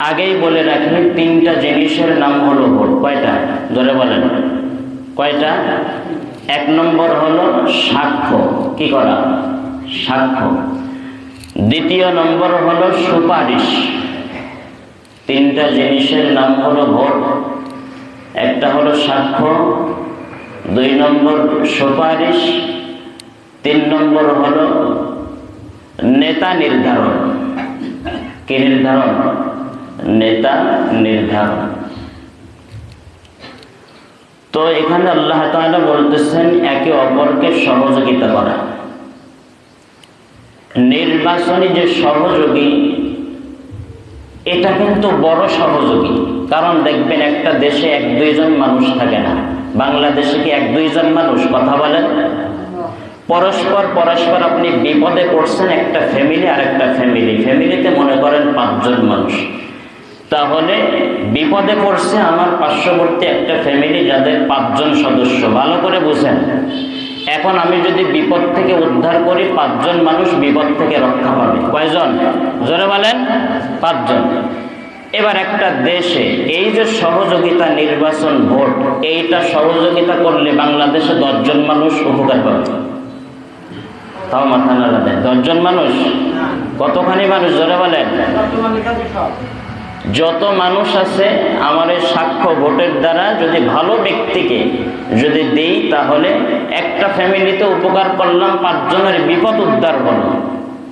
আগেই বলে রাখি, তিনটা জিনিসের নাম হলো ভোট। কয়টা? ধরে বলেন কয়টা? এক নম্বর হলো সাক্ষ্য, কি করা? সাক্ষ্য। দ্বিতীয় নম্বর হলো সুপারিশ। তিনটা জিনিসের নাম হলো ভোট। একটা হলো সাক্ষ্য, দুই নম্বর সুপারিশ, তিন নম্বর হলো নেতা নির্ধারণ। কি নির্ধারণ? নেতা নির্ধারণ। তো এখানে আল্লাহ তাআলা বলতেছেন একে অপরকে সহযোগিতা করা। নির্বাচনী যে সহযোগী, এটা কিন্তু বড় সহযোগী। কারণ দেখবেন একটা দেশে এক দুইজন মানুষ থাকে না। বাংলাদেশে কি এক দুইজন মানুষ? কথা বলেন। পরস্পর আপনি বিপদে পড়ছেন, একটা ফ্যামিলি আর একটা ফ্যামিলিতে মনে করেন 5 জন মানুষ। তাহলে বিপদে পড়ছে আমার পার্শ্ববর্তী একটা ফ্যামিলি, যাদের 5 জন সদস্য। ভালো করে বুঝেন। এখন আমি যদি বিপদ থেকে উদ্ধার করি, 5 জন মানুষ বিপদ থেকে রক্ষা পাবে। কয়জন? জোরে বলেন। 5 জন। এবার একটা দেশে এই যে সহযোগিতা, নির্বাচন, ভোট, এইটা সহযোগিতা করলে বাংলাদেশে 10 জন মানুষ উপকার পাবে। তাও মাথা নাড়া দেয়। 10 জন মানুষ? কতখানি মানুষ? জোরে বলেন। যত মানুষ আছে আমার এই সাক্ষ্য ভোটের দ্বারা যদি ভালো ব্যক্তিকে যদি দিই, তাহলে একটা ফ্যামিলিতে উপকার করলাম, 5 জনের বিপদ উদ্ধার হলো,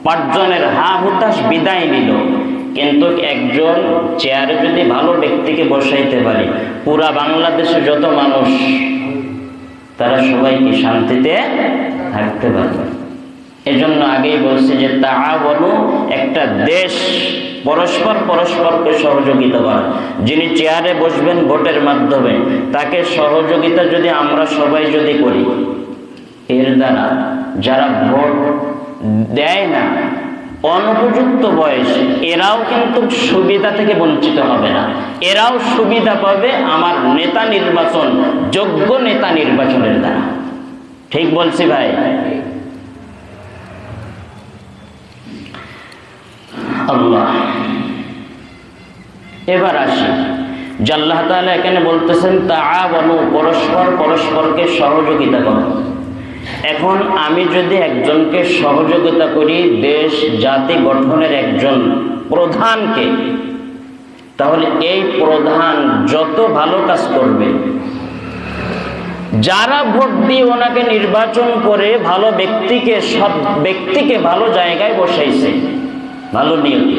5 জনের হা হুতাশ বিদায় নিল। কিন্তু একজন চেয়ারে যদি ভালো ব্যক্তিকে বসাইতে পারি, পুরা বাংলাদেশে যত মানুষ তারা সবাই কি শান্তিতে থাকতে পারবে। এজন্য আগেই বলছি যে তাআওয়ানু, একটা দেশ পরস্পরকে সহযোগিতা করে। যিনি চেয়ারে বসবেন ভোটের মাধ্যমে, তাকে সহযোগিতা যদি আমরা সবাই যদি করি, এর দ্বারা যারা ভোট দেয় না, অনুপযুক্ত বয়স, এরাও কিন্তু সুবিধা থেকে বঞ্চিত হবে না। এরাও সুবিধা পাবে আমার নেতা নির্বাচন, যোগ্য নেতা নির্বাচনের দ্বারা। ঠিক বলছি ভাই? আল্লাহ। এবার আসি, যে আল্লাহ তাআলা এখানে বলতেছেন তাআওয়ানু, পরস্পরকে সহযোগিতা করো। এখন আমি যদি একজনকে সহযোগিতা করি, দেশ জাতি গঠনের একজন প্রধানকে, তাহলে এই প্রধান যত ভালো কাজ করবে, যারা ভোট দিয়ে ওনাকে নির্বাচন করে ভালো ব্যক্তিকে, সব ব্যক্তিকে ভালো জায়গায় বসাইছে, ভালো নিয়তি,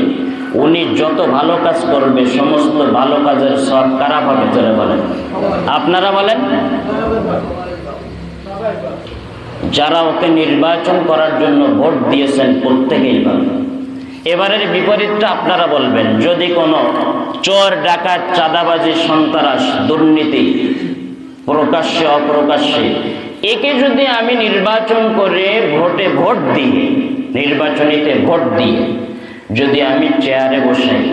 উনি যত ভালো কাজ করবে, সমস্ত ভালো কাজের সব কারা পাবে? যারা বলেন, আপনারা বলেন। যারা ওকে নির্বাচন করার জন্য ভোট দিয়েছেন প্রত্যেকেই পাবে। এবারের বিপরীতটা আপনারা বলবেন। যদি কোনো চোর, ডাকাত, চাঁদাবাজি, সন্ত্রাস, দুর্নীতি, প্রকাশ্যে অপ্রকাশ্যে, একে যদি আমি নির্বাচন করে ভোট দিয়ে, নির্বাচনীতে ভোট দিয়ে যদি আমি চেয়ারে বসাই,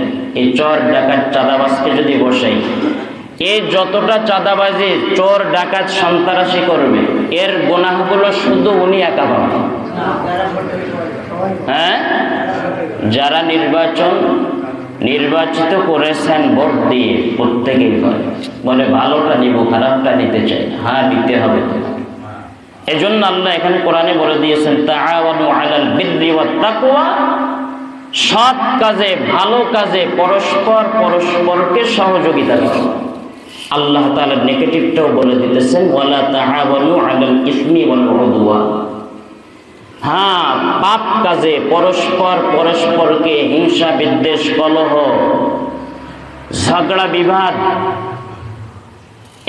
এই চোর, ডাকাত, চাঁদাবাজকে যদি বসাই, এই যতটা চাঁদাবাজি, চোর, ডাকাত, সন্ত্রাসী করবে, এর গুনাহগুলো শুধু উনি একা পাবেন। হ্যাঁ, যারা নির্বাচিত করেছেন ভোট দিয়ে, প্রত্যেকেই বলে ভালোটা নিব, খারাপটা নিতে চাই। হ্যাঁ, দিতে হবে। এজন্য আল্লাহ এখানে কোরআনে বলে দিয়েছেন তাআওয়ানু আলাল বিররি ওয়াত তাকওয়া, সৎ কাজে, ভালো কাজে পরস্পরকে সহযোগিতা করো। আল্লাহ তাআলা নেগেটিভটাও বলে দিতেছেন ওয়ালা তাআওয়ানু আলাল ইসমি ওয়াল উদওয়ান। হ্যাঁ, পাপ কাজে পরস্পরকে হিংসা, বিদ্বেষ, কলহ, ঝগড়া, বিবাদ,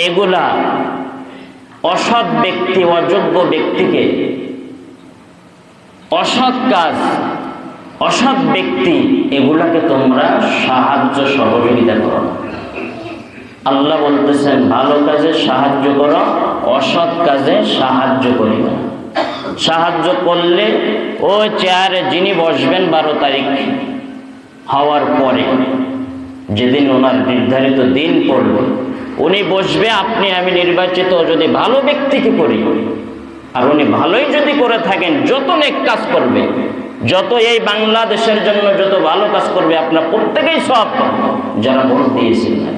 এগুলা অসৎ ব্যক্তি, অযোগ্য ব্যক্তিকে, অসৎ কাজ, অসৎ ব্যক্তি, এগুলাকে তোমরা সাহায্য সহযোগিতা করো। আল্লাহ বলতেছেন ভালো কাজে সাহায্য করো, অসৎ কাজে সাহায্য করি না। সাহায্য করলে ওই চেয়ারে যিনি বসবেন 12 তারিখ হওয়ার পরে, যেদিন ওনার নির্ধারিত দিন পড়বে, উনি বসবে, আপনি আমি নির্বাচিত যদি ভালো ব্যক্তিকে করি, আর উনি ভালোই যদি করে থাকেন, যত নেক কাজ করবে, যত এই বাংলাদেশের জন্য যত ভালো কাজ করবে আপনার প্রত্যেকেই সব যারা ভোট দিয়েছিলেন।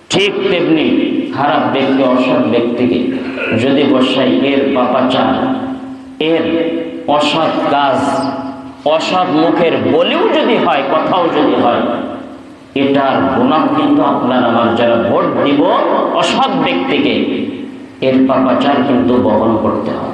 ঠিক তেমনি খারাপ ব্যক্তি, অসৎ ব্যক্তিকে যদি বসাই, এর পাপাচার, এর অসৎ কাজ, অসৎ মুখের বলেও যদি হয়, কথাও যদি হয়, এটার গুনাহ কিন্তু আপনার আমার যারা ভোট দিব অসৎ ব্যক্তিকে, এর পাপাচার কিন্তু বহন করতে হবে।